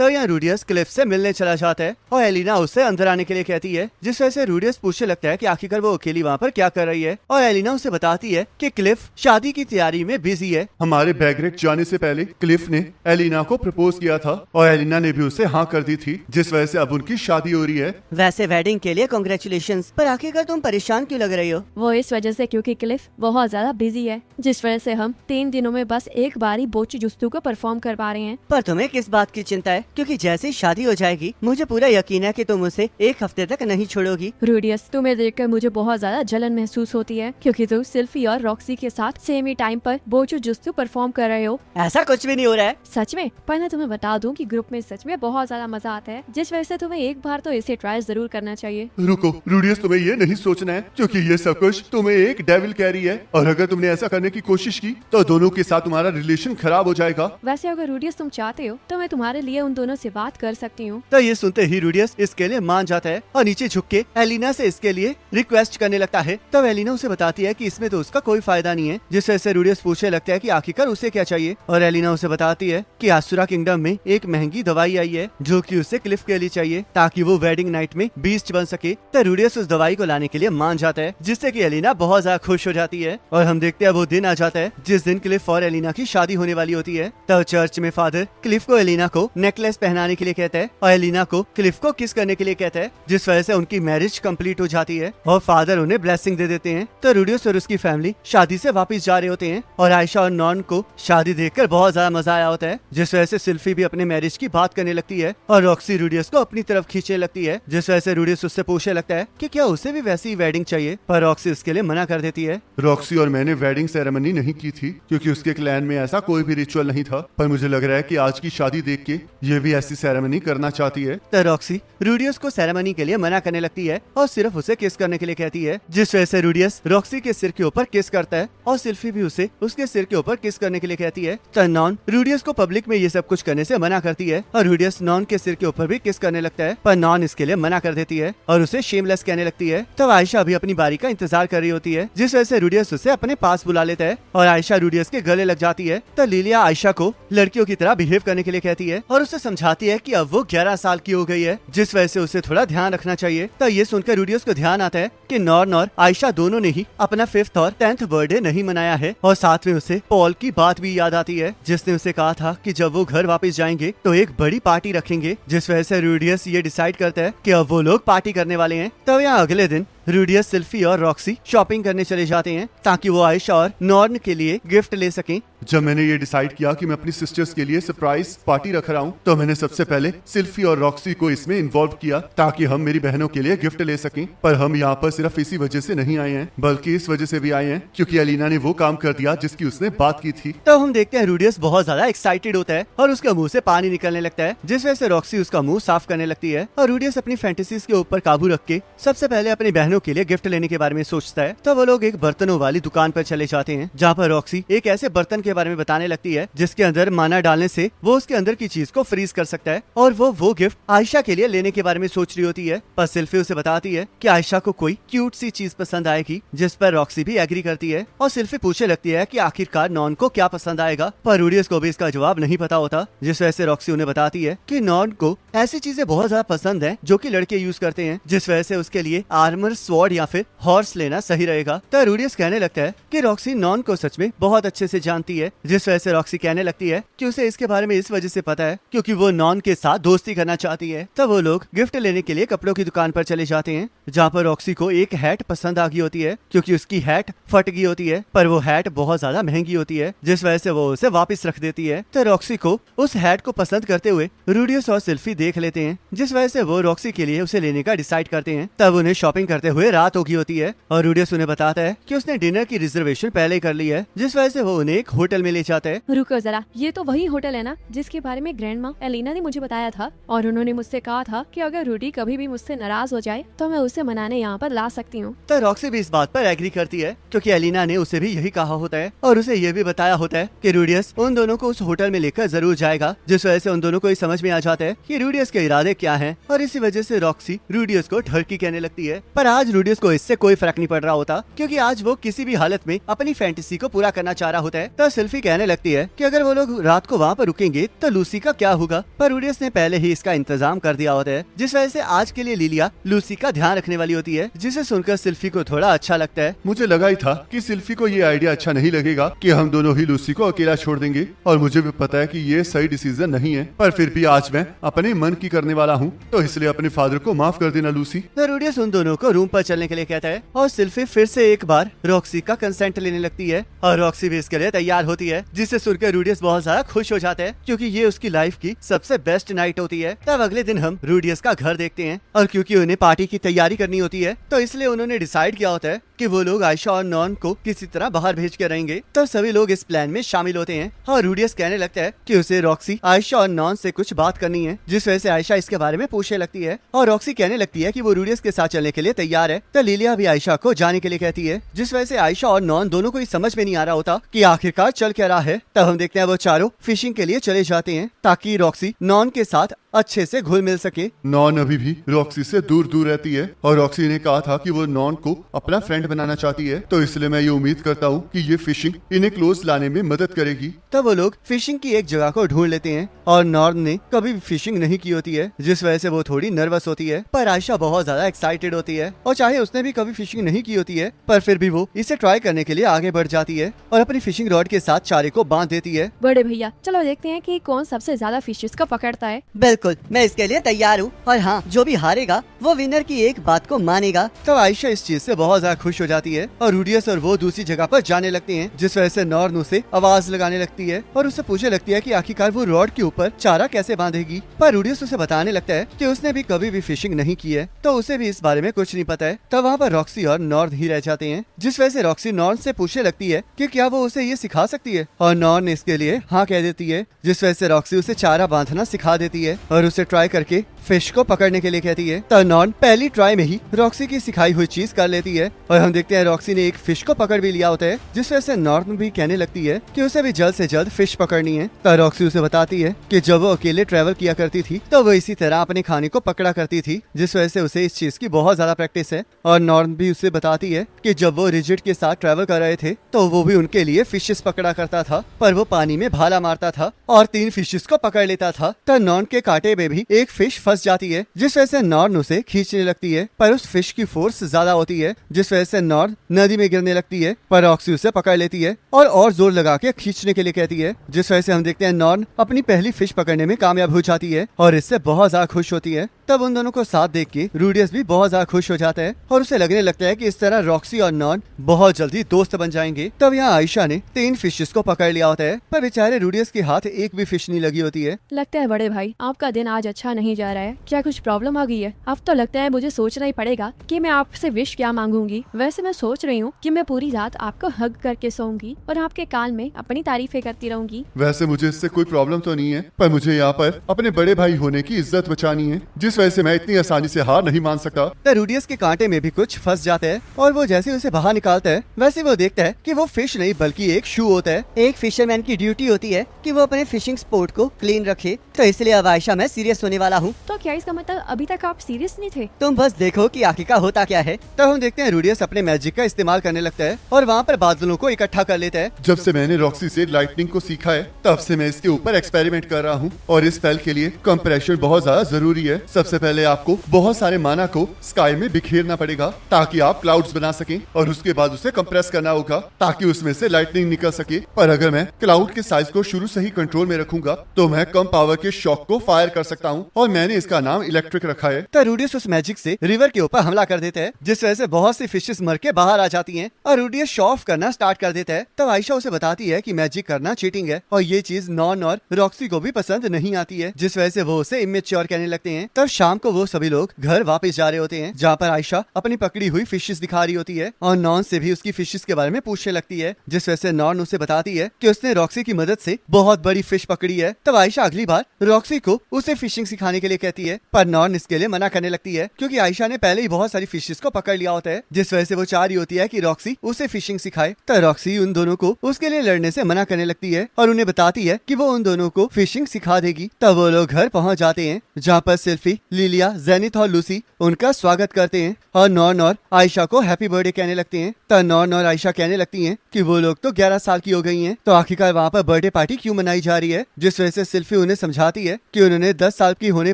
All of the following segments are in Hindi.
तो यहाँ रूडियस क्लिफ से मिलने चला जाता है और एलिना उससे अंदर आने के लिए कहती है, जिस वजह से रूडियस पूछने लगता है कि आखिरकार वो अकेली वहाँ पर क्या कर रही है। और एलिना उसे बताती है कि क्लिफ शादी की तैयारी में बिजी है। हमारे बैगरेट जाने से पहले क्लिफ ने एलिना को प्रपोज किया था और एलिना ने भी उसे हाँ कर दी थी, जिस वजह से अब उनकी शादी हो रही है। वैसे वेडिंग के लिए कांग्रेचुलेशंस, पर आखिरकार तुम परेशान क्यों लग रही हो? वो इस वजह से क्योंकि क्लिफ बहुत ज्यादा बिजी है, जिस वजह से हम 3 दिनों में बस एक बार ही बोची जुस्तू को परफॉर्म कर पा रहे हैं। पर तुम्हें किस बात की चिंता है? क्योंकि जैसे ही शादी हो जाएगी मुझे पूरा यकीन है कि तुम उसे 1 हफ्ते तक नहीं छोड़ोगी। रूडियस, तुम्हें देखकर मुझे बहुत ज्यादा जलन महसूस होती है, क्योंकि तुम सिल्फी और रॉक्सी के साथ सेम ही टाइम पर बोचू जुस्तू परफॉर्म कर रहे हो। ऐसा कुछ भी नहीं हो रहा है। सच में? पर मैं तुम्हें बता दूं कि ग्रुप में सच में बहुत ज्यादा मजा आता है, जिस वजह से तुम्हें एक बार तो इसे ट्राई जरूर करना चाहिए। रुको रूडियस, तुम्हें ये नहीं सोचना है क्योंकि ये सब कुछ तुम्हें एक डेविल कह रही है, और अगर तुमने ऐसा करने की कोशिश की तो दोनों के साथ तुम्हारा रिलेशन खराब हो जाएगा। वैसे अगर रूडियस तुम चाहते हो तो मैं तुम्हारे लिए उन दोनों से बात कर सकती हूँ। तो ये सुनते ही रूडियस इसके लिए मान जाता है और नीचे झुक के एलिना से इसके लिए रिक्वेस्ट करने लगता है। तब एलिना उसे बताती है कि इसमें तो उसका कोई फायदा नहीं है, जिस वजह से रूडियस पूछने लगता है कि आखिरकार उसे क्या चाहिए। और एलिना उसे बताती है कि आसुरा किंगडम में एक महंगी दवाई आई है जो कि उसे क्लिफ के लिए चाहिए ताकि वो वेडिंग नाइट में बीस्ट बन सके। तो रूडियस उस दवाई को लाने के लिए मान जाता है, जिससे कि एलिना बहुत ज्यादा खुश हो जाती है। और हम देखते हैं वो दिन आ जाता है जिस दिन क्लिफ और एलिना की शादी होने वाली होती है। तब चर्च में फादर क्लिफ को एलिना को नेकलेस पहनाने के लिए कहता है और एलिना को क्लिफ को किस करने के लिए कहता है, जिस वजह से उनकी मैरिज कंप्लीट हो जाती है और फादर उन्हें ब्लेसिंग दे देते हैं। तो रूडियस और उसकी फैमिली शादी से वापस जा रहे होते हैं और आयशा और नॉन को शादी देखकर बहुत ज्यादा मजा आया होता है, जिस वजह से सिल्फी भी अपने मैरिज की बात करने लगती है और रॉक्सी रूडियस को अपनी तरफ खींचने लगती है, जिस वजह से रूडियस उससे पूछने लगता है कि क्या उसे भी वैसी वेडिंग चाहिए, पर रॉक्सी उसके लिए मना कर देती है। रॉक्सी और मैंने वेडिंग सेरेमनी नहीं की थी क्योंकि उसके क्लैन में ऐसा कोई भी रिचुअल नहीं था, पर मुझे लग रहा है कि आज की शादी देख के ये भी ऐसी सेरेमनी करना चाहती है। तो रॉक्सी रूडियस को सेरेमनी के लिए मना करने लगती है और सिर्फ उसे किस करने के लिए कहती है, जिस वजह से रूडियस रॉक्सी के सिर के ऊपर किस करता है और सिल्फी भी उसे उसके सिर के ऊपर किस करने के लिए कहती है। तो नॉन रूडियस को पब्लिक में ये सब कुछ करने से मना करती है और रूडियस नॉन के सिर के ऊपर भी किस करने लगता है, पर नॉन इसके लिए मना कर देती है और उसे शेमलेस कहने लगती है। तब आयशा भी अपनी बारी का इंतजार कर रही होती है, जिस वजह से रूडियस उसे अपने पास बुला लेता है और आयशा रूडियस के गले लग जाती है। तो लिलिया आयशा को लड़कियों की तरह बिहेव करने के लिए कहती है और उसे समझाती है कि अब वो 11 साल की हो गई है, जिस वजह से उसे थोड़ा ध्यान रखना चाहिए। तो ये सुनकर रूडियस को ध्यान आता है कि नॉर्न और आयशा दोनों ने ही अपना 5th और 10th बर्थडे नहीं मनाया है और साथ में उसे पॉल की बात भी याद आती है, जिसने उसे कहा था कि जब वो घर वापस जाएंगे तो एक बड़ी पार्टी रखेंगे, जिस वजह से रूडियस ये डिसाइड करता है कि अब वो लोग पार्टी करने वाले हैं। तब यहाँ अगले दिन रूडियस, सिल्फी और रॉक्सी शॉपिंग करने चले जाते हैं ताकि वो आयशा और नॉर्न के लिए गिफ्ट ले सकें। जब मैंने ये डिसाइड किया कि मैं अपनी सिस्टर्स के लिए सरप्राइज पार्टी रख रहा हूँ, तो मैंने सबसे पहले सिल्फी और रॉक्सी को इसमें इन्वॉल्व किया ताकि हम मेरी बहनों के लिए गिफ्ट ले सकें। पर हम यहाँ पर सिर्फ इसी वजह से नहीं आए हैं, बल्कि इस वजह से भी आए हैं क्योंकि एलिना ने वो काम कर दिया जिसकी उसने बात की थी। तो हम देखते हैं रूडियस बहुत ज्यादा एक्साइटेड होता है और उसके मुंह से पानी निकलने लगता है, जिस वजह से रॉक्सी उसका मुंह साफ करने लगती है और रूडियस अपनी फैंटेसीज के ऊपर काबू रख के सबसे पहले अपनी बहनों के लिए गिफ्ट लेने के बारे में सोचता है। तो वो लोग एक बर्तनों वाली दुकान पर चले जाते हैं, जहाँ पर रॉक्सी एक ऐसे बर्तन के बारे में बताने लगती है जिसके अंदर माना डालने से वो उसके अंदर की चीज को फ्रीज कर सकता है और वो गिफ्ट आयशा के लिए लेने के बारे में सोच रही होती है। पर सिल्फी उसे बताती है कि आयशा को कोई क्यूट सी चीज पसंद आएगी, जिस पर रॉक्सी भी एग्री करती है और सिल्फी पूछने लगती है कि आखिरकार नॉन को क्या पसंद आएगा, पर रूडियस को भी इसका जवाब नहीं पता होता, जिस वजह से रॉक्सी उन्हें बताती है कि नॉन को ऐसी चीजें बहुत ज्यादा पसंद है जो कि लड़के यूज करते हैं, जिस वजह से उसके लिए आर्मर, स्वॉर्ड या फिर हॉर्स लेना सही रहेगा। तो रूडियस कहने लगता है कि रॉक्सी नॉन को सच में बहुत अच्छे से जानती है, जिस वजह से रॉक्सी कहने लगती है कि उसे इसके बारे में इस वजह से पता है क्योंकि वो नॉन के साथ दोस्ती करना चाहती है। तब वो लोग गिफ्ट लेने के लिए कपड़ों की दुकान पर चले जाते हैं, जहाँ पर रॉक्सी को एक हैट पसंद आ गई होती है क्योंकि उसकी हैट फट गई होती है, पर वो हैट बहुत ज्यादा महंगी होती है, जिस वजह से वो उसे वापस रख देती है। तो रॉक्सी को उस हैट को पसंद करते हुए रूडियस और सिल्फी देख लेते हैं, जिस वजह से वो रॉक्सी के लिए उसे लेने का डिसाइड करते हैं। तब उन्हें शॉपिंग करते हुए रात हो गई होती है और रूडियस उन्हें बताता है कि उसने डिनर की रिजर्वेशन पहले कर ली है, जिस वजह से वो उन्हें एक होटल में ले जाता है। रुको जरा, ये तो वही होटल है ना जिसके बारे में ग्रैंड माँ एलिना ने मुझे बताया था, और उन्होंने मुझसे कहा था कि अगर रूडी कभी भी मुझसे नाराज हो जाए तो मैं उसे मनाने यहाँ पर ला सकती हूँ। तो रॉक्सी भी इस बात पर एग्री करती है क्योंकि एलिना ने उसे भी यही कहा होता है और उसे ये भी बताया होता है कि रूडियस उन दोनों को उस होटल में लेकर जरूर जाएगा, जिस वजह से उन दोनों को ही समझ में आ जाता है कि रूडियस के इरादे क्या हैं और इसी वजह से रॉक्सी रूडियस को ठरकी कहने लगती है। पर आज रूडियस को इससे कोई फर्क नहीं पड़ रहा होता, क्योंकि आज वो किसी भी हालत में अपनी फैंटेसी को पूरा करना चाह रहा होता है। तो सिल्फी कहने लगती है कि अगर वो लोग रात को वहाँ पर रुकेंगे तो लूसी का क्या होगा, पर रूडियस ने पहले ही इसका इंतजाम कर दिया होता है, जिस वजह से आज के लिए लिलिया लूसी का ध्यान रखने वाली होती है, जिसे सुनकर सिल्फी को थोड़ा अच्छा लगता है। मुझे लगा ही था कि सिल्फी को ये आइडिया अच्छा नहीं लगेगा कि हम दोनों ही लूसी को अकेला छोड़ देंगे, और मुझे भी पता है कि ये सही डिसीजन नहीं है, पर फिर भी आज मैं अपने मन की करने वाला हूँ, तो इसलिए अपने फादर को माफ कर देना लूसी। तो रूडियस उन दोनों को रूम पर चलने के लिए कहता है और सिल्फी फिर से एक बार रॉक्सी का कंसेंट लेने लगती है और रॉक्सी भी इसके लिए तैयार होती है, जिससे सुनकर रूडियस बहुत ज्यादा खुश हो जाता है, क्योंकि ये उसकी लाइफ की सबसे बेस्ट नाइट होती है। तब अगले दिन हम रूडियस का घर देखते हैं, और क्योंकि उन्हें पार्टी की तैयारी करनी होती है तो इसलिए उन्होंने डिसाइड किया होता है कि वो लोग आयशा और नॉन को किसी तरह बाहर भेज के रहेंगे। तो सभी लोग इस प्लान में शामिल होते हैं और रूडियस कहने लगता है कि उसे रॉक्सी, आयशा और नॉन से कुछ बात करनी है, जिस वजह से आयशा इसके बारे में पूछने लगती है और रॉक्सी कहने लगती है कि वो रूडियस के साथ चलने के लिए तैयार है। तो लिलिया भी आयशा को जाने के लिए कहती है, जिस वजह से आयशा और नॉन दोनों को ही समझ में नहीं आ रहा होता कि आखिरकार चल क्या रहा है। तब हम देखते हैं वो चारों फिशिंग के लिए चले जाते हैं ताकि रॉक्सी नॉन के साथ अच्छे से घुल मिल सके। नॉन अभी भी रॉक्सी से दूर दूर रहती है और रॉक्सी ने कहा था कि वो नॉन को अपना फ्रेंड बनाना चाहती है, तो इसलिए मैं ये उम्मीद करता हूँ कि ये फिशिंग इन्हें क्लोज लाने में मदद करेगी। तब वो लोग फिशिंग की एक जगह को ढूंढ लेते हैं और नॉर्न ने कभी भी फिशिंग नहीं की होती है, जिस वजह से वो थोड़ी नर्वस होती है, पर आयशा बहुत ज्यादा एक्साइटेड होती है और चाहे उसने भी कभी फिशिंग नहीं की होती है, पर फिर भी वो इसे ट्राई करने के लिए आगे बढ़ जाती है और अपनी फिशिंग रॉड के साथ चारे को बांध देती है। बड़े भैया चलो देखते हैं कि कौन सबसे ज्यादा फिशेस को पकड़ता है। बिल्कुल, मैं इसके लिए तैयार हूँ, और हाँ, जो भी हारेगा वो विनर की एक बात को मानेगा। तब आयशा इस चीज से बहुत ज्यादा खुश हो जाती है और रूडियस और वो दूसरी जगह पर जाने लगते हैं, जिस वजह से नॉर्न उसे आवाज लगाने लगती है और उससे पूछने लगती है कि आखिरकार वो रॉड के ऊपर चारा कैसे बांधेगी। पर रूडियस उसे बताने लगता है कि उसने भी कभी भी फिशिंग नहीं की है, तो उसे भी इस बारे में कुछ नहीं पता है। तब वहाँ पर रॉक्सी और नॉर्न ही रह जाते हैं, जिस वजह से रॉक्सी नॉर्न से पूछने लगती है कि क्या वो उसे ये सिखा सकती है, और नॉर्न इसके लिए हाँ कह देती है, जिस वजह से रॉक्सी उसे चारा बांधना सिखा देती है और उसे ट्राई करके फिश को पकड़ने के लिए कहती है। तो नॉर्न पहली ट्राई में ही रॉक्सी की सिखाई हुई चीज कर लेती है और हम देखते हैं रॉक्सी ने एक फिश को पकड़ भी लिया होता है, जिस वजह से नॉर्न भी कहने लगती है कि उसे भी जल्द से जल्द फिश पकड़नी है। तो रॉक्सी उसे बताती है कि जब वो अकेले ट्रेवल किया करती थी तो वो इसी तरह अपने खाने को पकड़ा करती थी, जिस वजह से उसे इस चीज की बहुत ज्यादा प्रैक्टिस है। और नॉर्न भी उसे बताती है कि जब वो रिजिड के साथ ट्रेवल कर रहे थे तो वो भी उनके लिए फिशेस पकड़ा करता था, पर वो पानी में भाला मारता था और 3 फिशेस को पकड़ लेता था। तो नॉर्न के कांटे में भी एक फिश फंस जाती है, जिस वजह से नॉर्न उसे खींचने लगती है, पर उस फिश की फोर्स ज्यादा होती है, जिस वजह से नॉर्न नदी में गिरने लगती है, पर रॉक्सी उसे पकड़ लेती है और जोर लगा के खींचने के लिए कहती है, जिस वजह से हम देखते हैं नॉर्न अपनी पहली फिश पकड़ने में कामयाब हो जाती है और इससे बहुत ज्यादा खुश होती है। तब उन दोनों को साथ देख के रूडियस भी बहुत ज्यादा खुश हो जाता है और उसे लगने लगता है कि इस तरह रॉक्सी और नॉर्न बहुत जल्दी दोस्त बन जाएंगे। तब यहाँ आयशा ने 3 फिशेस को पकड़ लिया होता है, पर बेचारे रूडियस के हाथ एक भी फिश नहीं लगी होती है। लगता है बड़े भाई आपका दिन आज अच्छा नहीं जा रहा है, क्या कुछ प्रॉब्लम आ गई है? अब तो लगता है मुझे सोचना ही पड़ेगा कि मैं आपसे विश क्या मांगूंगी। वैसे मैं सोच रही हूँ कि मैं पूरी रात आपको हग करके सोऊंगी और आपके कान में अपनी तारीफें करती रहूंगी। वैसे मुझे इससे कोई प्रॉब्लम तो नहीं है, पर मुझे यहाँ पर अपने बड़े भाई होने की इज्जत बचानी है, जिस वजह से मैं इतनी आसानी से हार नहीं मान सकता। तो रूडियस के कांटे में भी कुछ फंस जाता है और वो जैसे उसे बाहर निकालता है वैसे वो देखता है कि वो फिश नहीं बल्कि एक शू होता है। एक फिशरमैन की ड्यूटी होती है कि वो अपने फिशिंग स्पॉट को क्लीन रखे, तो इसलिए अब आयशा मैं सीरियस होने वाला हूँ। तो क्या इसका मतलब अभी तक आप सीरियस नहीं थे? तुम बस देखो कि आखिरकार होता क्या है। तब हम देखते हैं रूडियस अपने मैजिक का इस्तेमाल करने लगता है और वहाँ पर बादलों को इकट्ठा कर लेता है। जब से मैंने रॉक्सी से लाइटनिंग को सीखा है तब से मैं इसके ऊपर एक्सपेरिमेंट कर रहा हूँ, और इस स्पेल के लिए कंप्रेशन बहुत ज्यादा जरूरी है। सबसे पहले आपको बहुत सारे माना को स्काई में बिखेरना पड़ेगा ताकि आप क्लाउड्स बना सकें, और उसके बाद उसे कंप्रेस करना होगा ताकि उसमें से लाइटनिंग निकल सके। पर अगर मैं क्लाउड के साइज को शुरू से ही कंट्रोल में रखूंगा तो मैं कम पावर के शॉक को फायर कर सकता हूँ, और मैंने इसका नाम इलेक्ट्रिक रखा है। तो रूडियस उस मैजिक से रिवर के ऊपर हमला कर देता है, जिस वजह से बहुत सी फिशेस मर के बाहर आ जाती हैं और रूडियस शो ऑफ करना स्टार्ट कर देता है। तब आयशा उसे बताती है कि मैजिक करना चीटिंग है और ये चीज नॉन और रॉक्सी को भी पसंद नहीं आती है, जिस वजह से वो उसे इमेच्योर कहने लगते हैं। तब शाम को वो सभी लोग घर वापस जा रहे होते हैं, जहाँ पर आयशा अपनी पकड़ी हुई फिशेस दिखा रही होती है और नॉन से भी उसकी फिशेस के बारे में पूछने लगती है, जिस वजह से नॉन उसे बताती है कि उसने रॉक्सी की मदद से बहुत बड़ी फिश पकड़ी है। तब आयशा अगली बार रॉक्सी को उसे फिशिंग सिखाने के लिए कहती है, पर नॉन इसके लिए मना करने लगती है क्योंकि आयशा ने पहले ही बहुत सारी फिशेस को पकड़ लिया होता है, जिस वजह से वो चाह रही होती है कि रॉक्सी उसे फिशिंग सिखाए। तो रॉक्सी उन दोनों को उसके लिए लड़ने से मना करने लगती है और उन्हें बताती है कि वो उन दोनों को फिशिंग सिखा देगी। तब वो लोग घर पहुंच जाते हैं, जहाँ पर सिल्फी लिलिया, जेनिथ और लूसी उनका स्वागत करते हैं और नॉन और आयशा को हैप्पी बर्थडे कहने लगते हैं। तो नॉन और आयशा कहने लगती हैं कि वो लोग तो 11 साल की हो गई हैं, तो आखिरकार वहाँ पर बर्थडे पार्टी क्यों मनाई जा रही है। जिस वजह से सिल्फी उन्हें समझाती है कि उन्होंने 10 साल की होने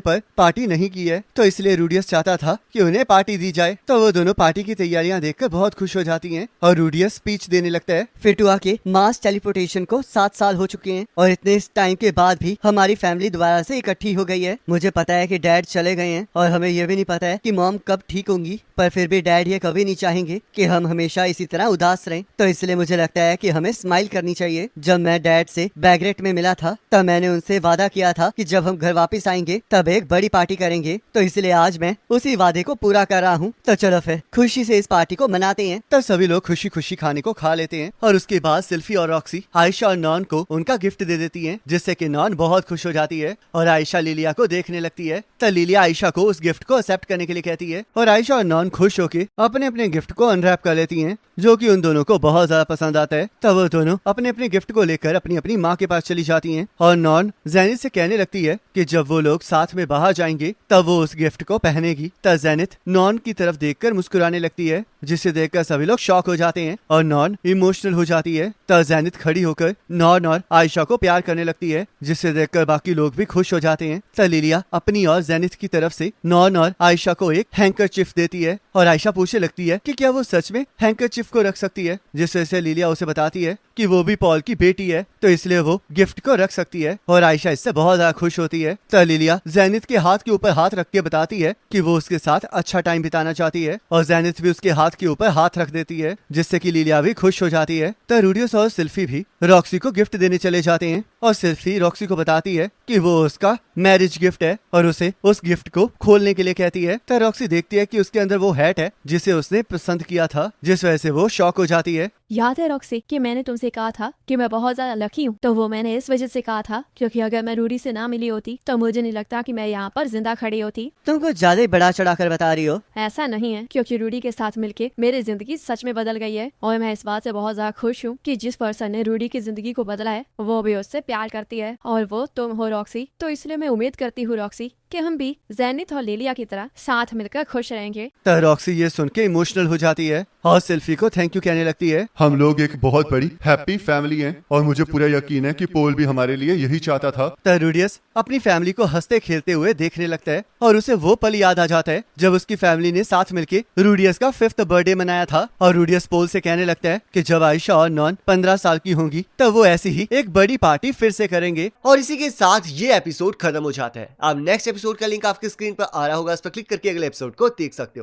पर पार्टी नहीं की है, तो इसलिए रूडियस चाहता था कि उन्हें पार्टी दी जाए। तो वो दोनों पार्टी की तैयारियां देखकर बहुत खुश हो जाती हैं और रूडियस स्पीच देने लगता है। फिटुआ के मास टेलीपोर्टेशन को 7 साल हो चुके हैं और इतने टाइम के बाद भी हमारी फैमिली दोबारा से इकट्ठी हो गई है। मुझे पता है कि डैड चले गए हैं और हमें यह भी नहीं पता है कि मॉम कब ठीक होंगी, पर फिर भी डैड ये कभी नहीं चाहेंगे कि हम हमेशा इसी तरह उदास रहें। तो इसलिए मुझे लगता है कि हमें स्माइल करनी चाहिए। जब मैं डैड से बैगरेट में मिला था तब मैंने उनसे वादा किया था कि जब हम घर वापस आएंगे तब एक बड़ी पार्टी करेंगे, तो इसलिए आज मैं उसी वादे को पूरा कर रहा हूँ। तो चलो फिर खुशी से इस पार्टी को मनाते हैं। तब सभी लोग खुशी खुशी खाने को खा लेते हैं और उसके बाद सिल्फी और रॉक्सी आयशा और नॉन को उनका गिफ्ट दे देती हैं, जिससे कि नॉन बहुत खुश हो जाती है और आयशा लिलिया को देखने लगती है। तो लिलिया आयशा को उस गिफ्ट को एक्सेप्ट करने के लिए कहती है और आयशा और नॉन खुश होकर अपने अपने गिफ्ट को अनरैप कर लेती हैं, जो कि उन दोनों को बहुत ज्यादा पसंद आता है। तब वो दोनों अपने अपने गिफ्ट को लेकर अपनी अपनी माँ के पास चली जाती हैं और नॉन जेनिथ से कहने लगती है कि जब वो लोग साथ में बाहर जाएंगे तब वो उस गिफ्ट को पहनेगी। तब जेनिथ नॉन की तरफ देखकर मुस्कुराने लगती है, जिसे देखकर सभी लोग शॉक हो जाते हैं और नॉन इमोशनल हो जाती है। तब जेनिथ खड़ी होकर नॉन और आयशा को प्यार करने लगती है, जिसे देखकर बाकी लोग भी खुश हो जाते हैं। तब लिलिया अपनी और जेनिथ की तरफ से नॉन और आयशा को एक हैंकरचिफ देती है और आयशा पूछने लगती है कि क्या वो सच में हैंकरचिफ को रख सकती है, जिस वजह से लिलिया उसे बताती है कि वो भी पॉल की बेटी है, तो इसलिए वो गिफ्ट को रख सकती है और आयशा इससे बहुत ज्यादा खुश होती है। तो लिलिया जेनिथ के हाथ के ऊपर हाथ रख के बताती है कि वो उसके साथ अच्छा टाइम बिताना चाहती है और जेनिथ भी उसके हाथ के ऊपर हाथ रख देती है, जिससे कि लिलिया भी खुश हो जाती है। तो रूडियस और सिल्फी भी रॉक्सी को गिफ्ट देने चले जाते हैं और सिल्फी रॉक्सी को बताती है कि वो उसका मैरिज गिफ्ट है और उसे उस गिफ्ट को खोलने के लिए कहती है। तो रॉक्सी देखती है कि उसके अंदर वो हैट है जिसे उसने पसंद किया था, जिस वजह से वो शॉक हो जाती है। याद है रॉक्सी कि मैंने तुमसे कहा था कि मैं बहुत ज्यादा लकी हूँ, तो वो मैंने इस वजह से कहा था क्योंकि अगर मैं रूडी से ना मिली होती तो मुझे नहीं लगता कि मैं यहाँ पर जिंदा खड़ी होती। तुम कुछ ज्यादा ही बड़ा चढ़ाकर बता रही हो। ऐसा नहीं है, क्योंकि रूडी के साथ मिलके मेरी जिंदगी सच में बदल गई है और मैं इस बात से बहुत ज्यादा खुश हूँ कि जिस पर्सन ने रूडी की जिंदगी को बदला है वो भी उससे प्यार करती है और वो तुम हो रॉक्सी। तो इसलिए मैं उम्मीद करती हूँ रॉक्सी कि हम भी जेनिथ और लिलिया की तरह साथ मिलकर खुश रहेंगे। तो रॉक्सी ये सुन के इमोशनल हो जाती है और सिल्फी को थैंक यू कहने लगती है। हम लोग एक बहुत बड़ी हैप्पी फैमिली हैं और मुझे पूरा यकीन है कि पोल भी हमारे लिए यही चाहता था। तो रूडियस अपनी फैमिली को हंसते खेलते हुए देखने लगता है और उसे वो पल याद आ जाता है जब उसकी फैमिली ने साथ मिलके रूडियस का 5th बर्थडे मनाया था और रूडियस पोल से कहने लगता है कि जब आयशा और नॉन 15 साल की होंगी तब वो ऐसी ही एक बड़ी पार्टी फिर से करेंगे। और इसी के साथ ये एपिसोड खत्म हो जाता है। अब नेक्स्ट एपिसोड का लिंक आपकी स्क्रीन पर आ रहा होगा, उस पर क्लिक करके अगले एपिसोड को देख सकते हो।